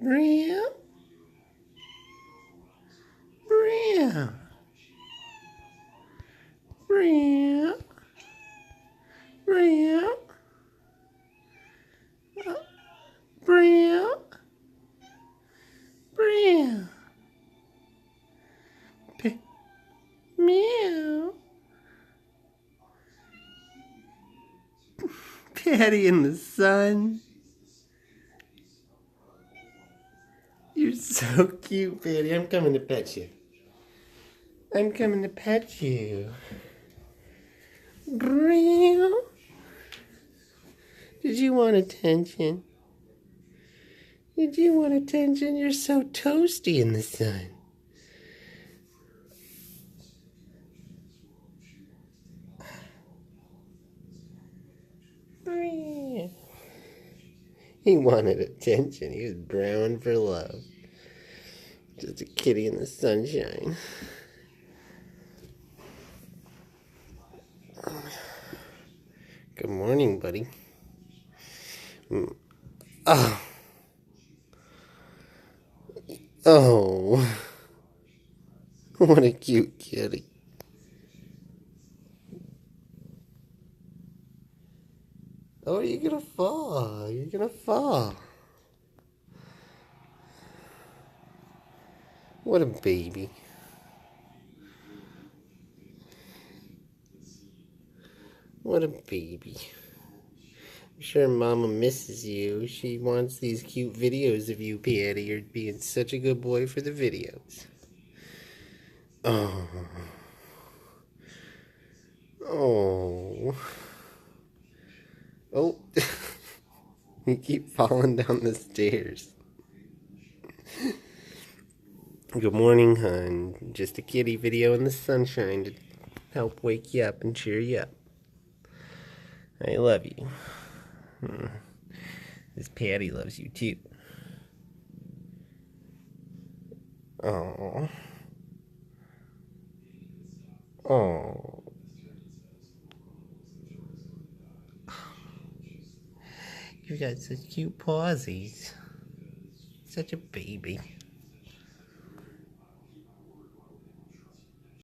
Meow. Meow. Meow. Meow. Meow. Meow. Meow. Patty in the sun. You're so cute, Patty. I'm coming to pet you. I'm coming to pet you. Meow. Did you want attention? Did you want attention? You're so toasty in the sun. Meow. He wanted attention. He was brown for love. Just a kitty in the sunshine. Good morning, buddy. Oh. Oh. What a cute kitty. Oh, you're gonna fall. You're gonna fall. What a baby. What a baby. I'm sure Mama misses you. She wants these cute videos of you, Patty. You're being such a good boy for the videos. Oh. Oh. Oh. You keep falling down the stairs. Good morning, hon. Just a kitty video in the sunshine to help wake you up and cheer you up. I love you. This Patty loves you too. Oh. Oh. You got such cute pawsies. Such a baby.